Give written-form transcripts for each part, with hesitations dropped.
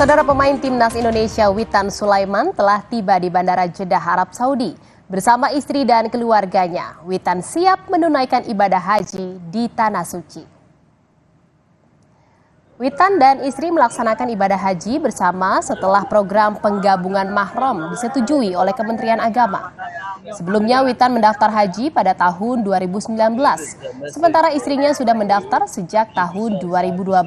Saudara pemain timnas Indonesia Witan Sulaiman telah tiba di Bandara Jeddah, Arab Saudi. Bersama istri dan keluarganya, Witan siap menunaikan ibadah haji di Tanah Suci. Witan dan istri melaksanakan ibadah haji bersama setelah program penggabungan mahram disetujui oleh Kementerian Agama. Sebelumnya Witan mendaftar haji pada tahun 2019, sementara istrinya sudah mendaftar sejak tahun 2012.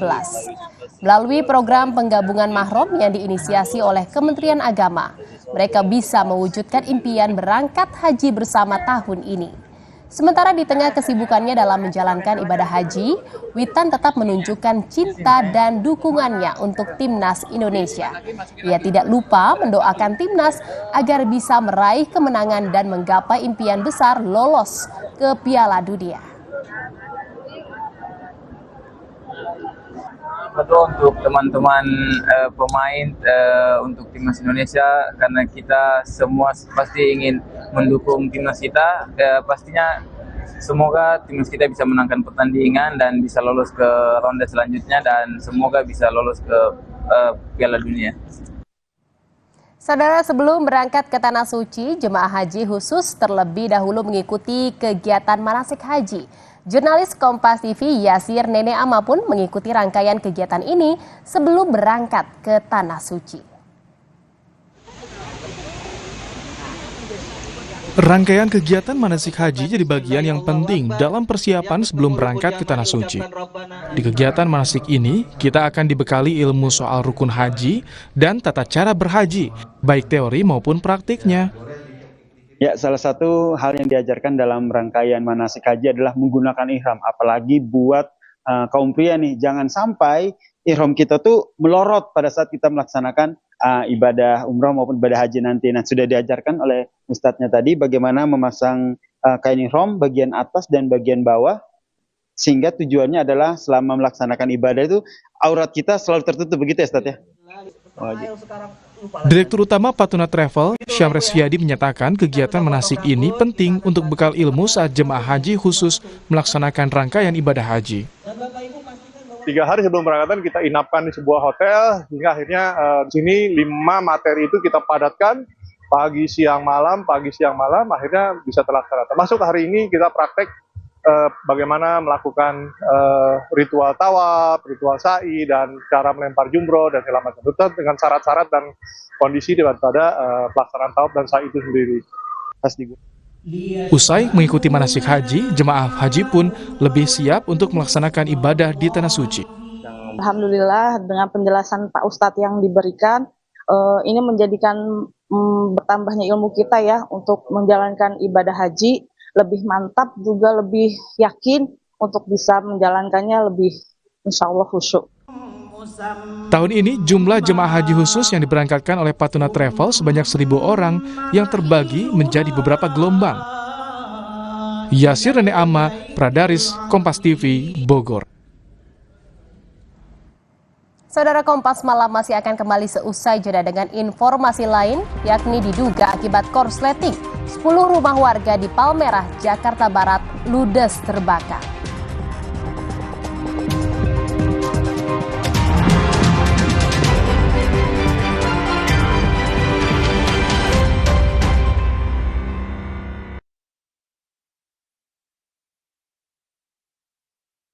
Melalui program penggabungan mahram yang diinisiasi oleh Kementerian Agama, mereka bisa mewujudkan impian berangkat haji bersama tahun ini. Sementara di tengah kesibukannya dalam menjalankan ibadah haji, Witan tetap menunjukkan cinta dan dukungannya untuk timnas Indonesia. Ia tidak lupa mendoakan timnas agar bisa meraih kemenangan dan menggapai impian besar lolos ke Piala Dunia. Betul untuk teman-teman pemain untuk timnas Indonesia, karena kita semua pasti ingin mendukung timnas kita. Pastinya semoga timnas kita bisa menangkan pertandingan dan bisa lolos ke ronde selanjutnya, dan semoga bisa lolos ke Piala Dunia. Saudara, sebelum berangkat ke Tanah Suci, jemaah haji khusus terlebih dahulu mengikuti kegiatan manasik haji. Jurnalis Kompas TV Yasir Nene Ama pun mengikuti rangkaian kegiatan ini sebelum berangkat ke Tanah Suci. Rangkaian kegiatan manasik haji jadi bagian yang penting dalam persiapan sebelum berangkat ke Tanah Suci. Di kegiatan manasik ini, kita akan dibekali ilmu soal rukun haji dan tata cara berhaji, baik teori maupun praktiknya. Ya, salah satu hal yang diajarkan dalam rangkaian manasik haji adalah menggunakan ihram. Apalagi buat kaum pria nih, jangan sampai ihram kita tuh melorot pada saat kita melaksanakan ibadah umrah maupun ibadah haji nanti. Nah, sudah diajarkan oleh ustadznya tadi bagaimana memasang kain ihram bagian atas dan bagian bawah, sehingga tujuannya adalah selama melaksanakan ibadah itu aurat kita selalu tertutup, begitu ya Ustadz ya? Direktur Utama Patuna Travel, Syamres Fiadi menyatakan kegiatan manasik ini penting untuk bekal ilmu saat jemaah haji khusus melaksanakan rangkaian ibadah haji. 3 hari sebelum berangkatan kita inapkan di sebuah hotel, hingga akhirnya di sini 5 materi itu kita padatkan pagi siang malam, akhirnya bisa terlaksana. Termasuk hari ini kita praktek bagaimana melakukan ritual tawaf, ritual sa'i, dan cara melempar jumroh dan segala macam. Itu dengan syarat-syarat dan kondisi daripada pelaksanaan tawaf dan sa'i itu sendiri. Usai mengikuti manasik haji, jemaah haji pun lebih siap untuk melaksanakan ibadah di Tanah Suci. Alhamdulillah dengan penjelasan Pak Ustadz yang diberikan, ini menjadikan bertambahnya ilmu kita ya untuk menjalankan ibadah haji lebih mantap, juga lebih yakin untuk bisa menjalankannya lebih insya Allah khusyuk. Tahun ini jumlah jemaah haji khusus yang diberangkatkan oleh Patuna Travel sebanyak 1.000 orang yang terbagi menjadi beberapa gelombang. Yasir Nene Ama, Pradaris, Kompas TV, Bogor. Saudara, Kompas Malam masih akan kembali seusai jeda dengan informasi lain, yakni diduga akibat korsleting 10 rumah warga di Palmerah, Jakarta Barat ludes terbakar.